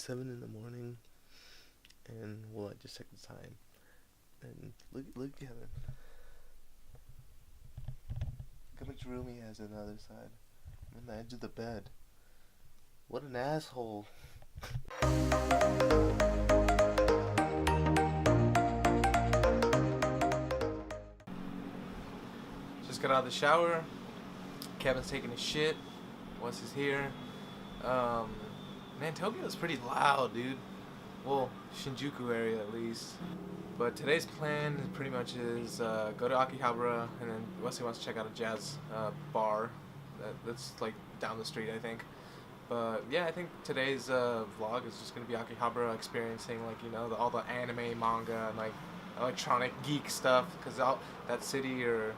7 in the morning, and well, I just checked the time, and look at it. Look how much room he has on the other side. I'm on the edge of the bed. What an asshole. Just got out of the shower. Kevin's taking a shit. Wes is here. Man, Tokyo's pretty loud, dude. Well, Shinjuku area at least. But today's plan pretty much is go to Akihabara, and then Wesley wants to check out a jazz bar that's like down the street, I think. But yeah, I think today's vlog is just gonna be Akihabara, experiencing like, you know, all the anime, manga, and like electronic geek stuff, because that city or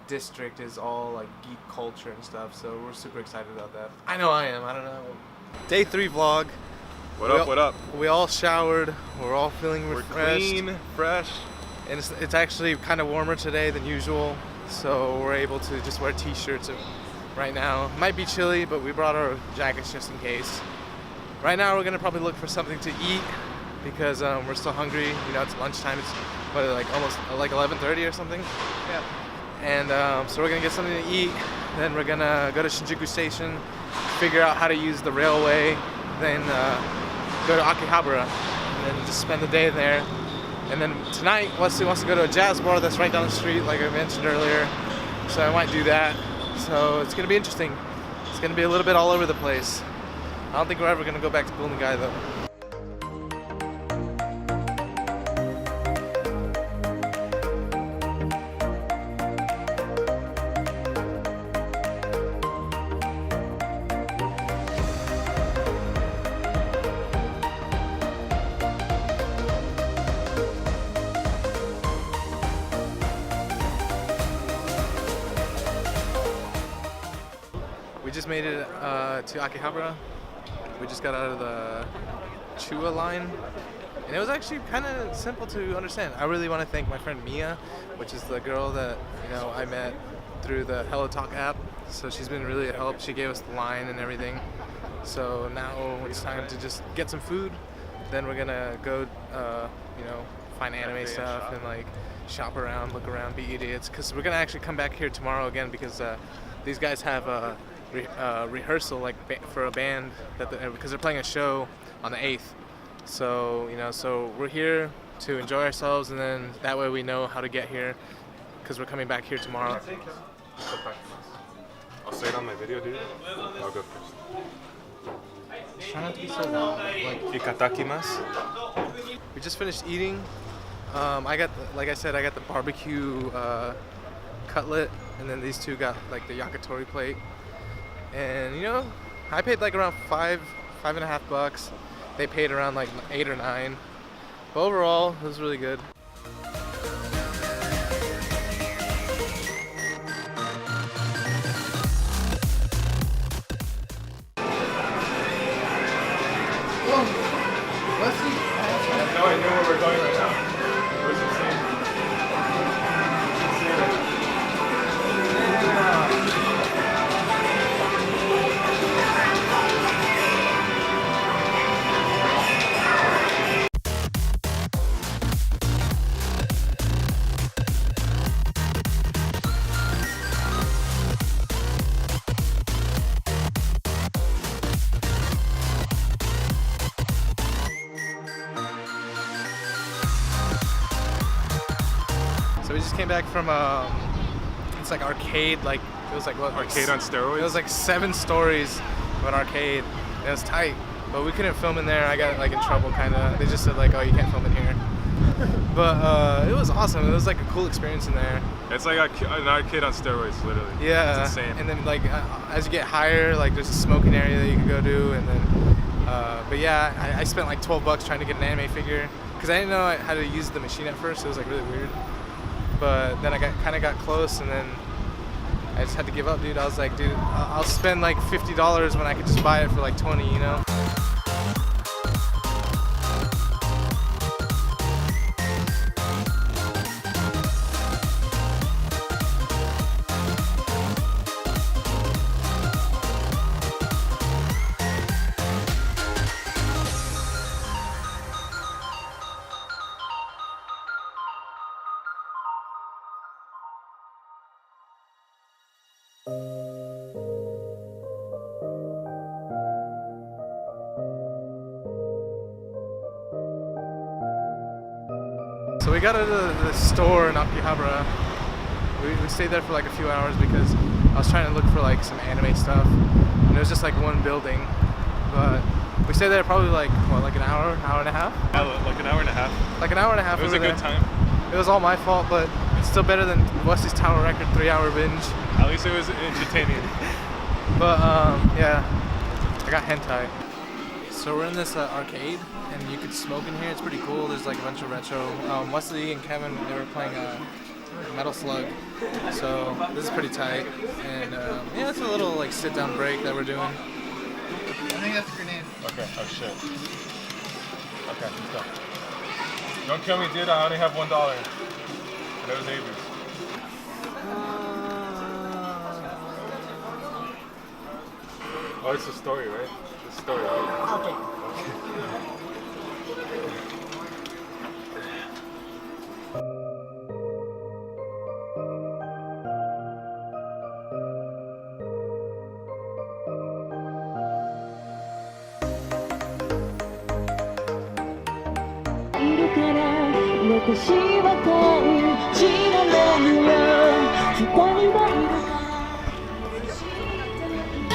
district is all like geek culture and stuff. So we're super excited about that. I know I am. I don't know. Day 3 vlog. What up? What up? We all showered. We're all feeling refreshed. We're clean, fresh. And it's actually kind of warmer today than usual, so we're able to just wear t-shirts right now. It might be chilly, but we brought our jackets just in case. Right now we're gonna probably look for something to eat because we're still hungry. You know, it's lunchtime. It's what, like almost like 11:30 or something. Yeah. And so we're gonna get something to eat. Then we're gonna go to Shinjuku Station, figure out how to use the railway, then go to Akihabara, and then just spend the day there. And then tonight, Wesley wants to go to a jazz bar that's right down the street, like I mentioned earlier. So I might do that. So it's gonna be interesting. It's gonna be a little bit all over the place. I don't think we're ever gonna go back to Bulnagai though. We just made it to Akihabara. We just got out of the Chua line, and it was actually kind of simple to understand. I really want to thank my friend Mia, which is the girl that, you know, I met through the Hello Talk app. So she's been really a help. She gave us the line and everything. So now it's time to just get some food. Then we're gonna go, you know, find anime stuff and like shop around, look around, be idiots. Cause we're gonna actually come back here tomorrow again because these guys have a rehearsal like for a band because they're playing a show on the 8th. So, you know, so we're here to enjoy ourselves, and then that way we know how to get here because we're coming back here tomorrow. I'll say it on my video, dude. I'll go first. Try not to be so loud. Like, Ikatakimasu. we just finished eating. I got, like I said, I got the barbecue cutlet, and then these two got like the yakitori plate. And you know, I paid like around $5.50. They paid around like 8 or 9. But overall, it was really good. I have no idea where we're going right now. Where's the scene? So we just came back from it's like arcade, like it was like what, Arcade on steroids? It was like 7 stories of an arcade. It was tight, but we couldn't film in there. I got like in trouble kind of. They just said like, oh, you can't film in here. But it was awesome. It was like a cool experience in there. It's like an arcade on steroids, literally. Yeah. It's insane. And then like as you get higher, like there's a smoking area that you can go to, and then but yeah, I spent like $12 trying to get an anime figure because I didn't know how to use the machine at first. It was like really weird. But then I kind of got close, and then I just had to give up, dude. I was like, dude, I'll spend like $50 when I could just buy it for like 20, you know? So we got out of the store in Akihabara. We stayed there for like a few hours because I was trying to look for like some anime stuff, and it was just like one building. But we stayed there probably like what, like an hour and a half? Yeah, like an hour and a half. Like an hour and a half. It was a good time. It was all my fault, but it's still better than Wesley's Tower record 3-hour binge. At least it was entertaining. But yeah, I got hentai. So we're in this arcade, and you could smoke in here. It's pretty cool. There's like a bunch of retro. Wesley and Kevin, they were playing Metal Slug, so this is pretty tight. And yeah, it's a little like sit-down break that we're doing. I think that's a grenade. Okay. Oh shit. Okay, let's go. Don't kill me, dude. I only have $1. And it was Avery's. Oh, it's a story, right? It's a story, right? Okay. 私はこう知らないよ二人はいるか髪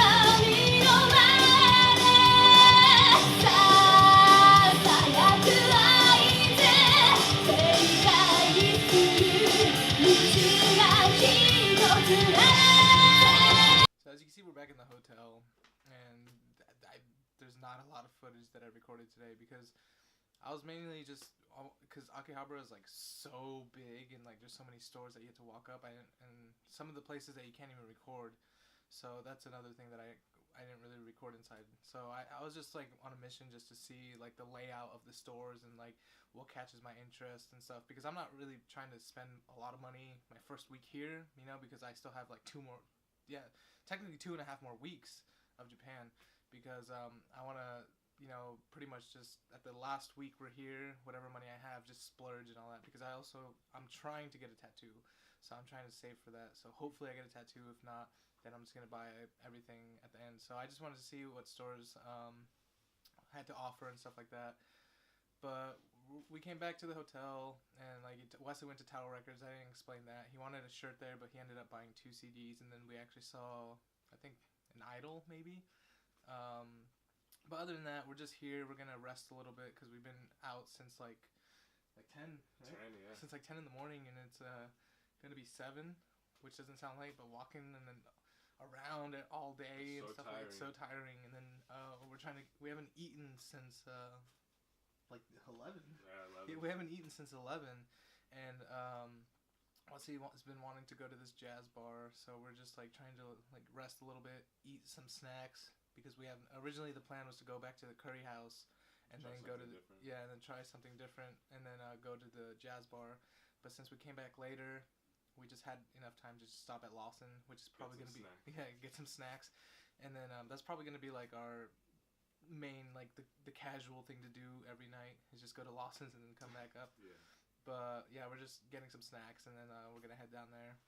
の前でささやく合図正解する道が一つだ So as you can see, we're back in the hotel, and there's not a lot of footage that I recorded today because I was mainly just because Akihabara is like so big and like there's so many stores that you have to walk up, and some of the places that you can't even record. So that's another thing that I didn't really record inside. So I was just like on a mission just to see like the layout of the stores and like what catches my interest and stuff, because I'm not really trying to spend a lot of money my first week here, you know, because I still have like technically 2.5 more weeks of Japan, because I want to, you know, pretty much just at the last week we're here, whatever money I have, just splurge and all that, because I'm trying to get a tattoo, so I'm trying to save for that. So hopefully I get a tattoo. If not, then I'm just gonna buy everything at the end. So I just wanted to see what stores had to offer and stuff like that. But we came back to the hotel, and like Wesley went to Tower Records. I didn't explain that. He wanted a shirt there, but he ended up buying 2 CDs, and then we actually saw, I think, an Idol maybe. But other than that, we're just here. We're gonna rest a little bit because we've been out since like 10, right? 10, yeah. Since like 10 in the morning, and it's gonna be 7, which doesn't sound late, but walking and then around it all day and stuff like that, so tiring. And then we haven't eaten since like 11. Yeah, 11. Yeah, we haven't eaten since 11, and Wesley has been wanting to go to this jazz bar, so we're just like trying to like rest a little bit, eat some snacks, because originally the plan was to go back to the curry house and then go to and then try something different, and then go to the jazz bar. But since we came back later, we just had enough time to just stop at Lawson, which is probably gonna be get some snacks, and then that's probably gonna be like our main, like the casual thing to do every night is just go to Lawson's and then come back up. Yeah. But yeah, we're just getting some snacks, and then we're gonna head down there.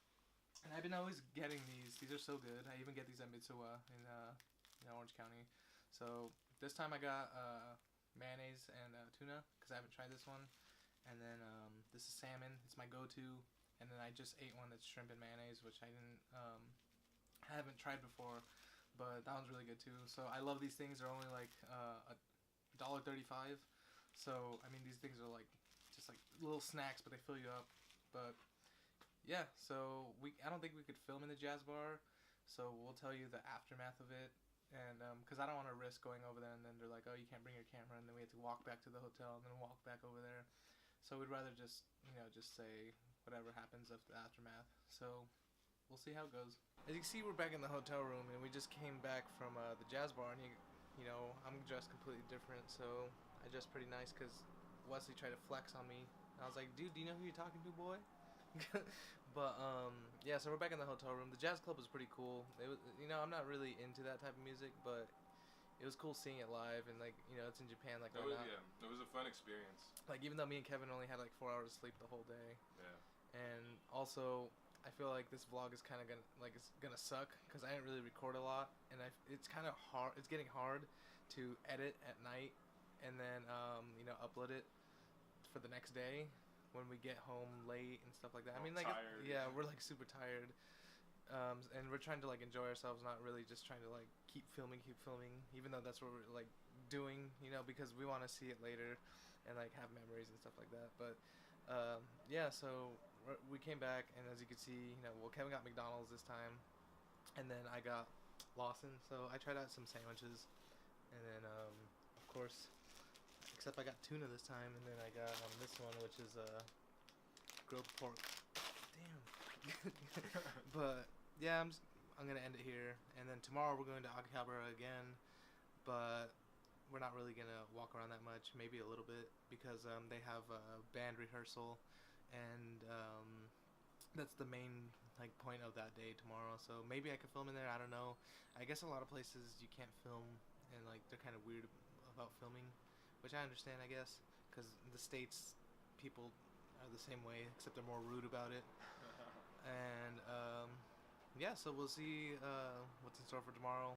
And I've been always getting these. These are so good. I even get these at Mitsuwa in Orange County. So this time I got mayonnaise and tuna, because I haven't tried this one. And then this is salmon. It's my go-to. And then I just ate one that's shrimp and mayonnaise, which I haven't tried before, but that one's really good too. So I love these things. They're only like $1.35. So I mean, these things are like just like little snacks, but they fill you up. But yeah, so I don't think we could film in the jazz bar, so we'll tell you the aftermath of it. And because I don't want to risk going over there and then they're like, oh, you can't bring your camera, and then we have to walk back to the hotel and then walk back over there. So we'd rather just say whatever happens of the aftermath. So we'll see how it goes. As you can see, we're back in the hotel room, and we just came back from the jazz bar, and I'm dressed completely different, so I dressed pretty nice because Wesley tried to flex on me. And I was like, dude, do you know who you're talking to, boy? But yeah, so we're back in the hotel room. The jazz club was pretty cool. It was, I'm not really into that type of music, but it was cool seeing it live, and like, it's in Japan, like right now. Yeah, it was a fun experience. Like, even though me and Kevin only had like 4 hours of sleep the whole day. Yeah. And also, I feel like this vlog is kind of gonna suck because I didn't really record a lot, and it's kind of hard. It's getting hard to edit at night and then upload it for the next day. when we get home late and stuff like that. I All mean, like, tired. yeah, we're like super tired. And we're trying to like enjoy ourselves, not really just trying to like keep filming, even though that's what we're like doing, you know, because we want to see it later and like have memories and stuff like that. But yeah, so we came back, and as you can see, you know, well, Kevin got McDonald's this time, and then I got Lawson. So I tried out some sandwiches, and then of course, except I got tuna this time, and then I got this one, which is grilled pork. Damn. But yeah, I'm gonna end it here, and then tomorrow we're going to Akihabara again, but we're not really gonna walk around that much, maybe a little bit, because they have a band rehearsal, and that's the main like point of that day tomorrow. So maybe I could film in there. I don't know. I guess a lot of places you can't film, and like they're kind of weird about filming, which I understand, I guess, because in the States people are the same way, except they're more rude about it. And yeah, so we'll see what's in store for tomorrow.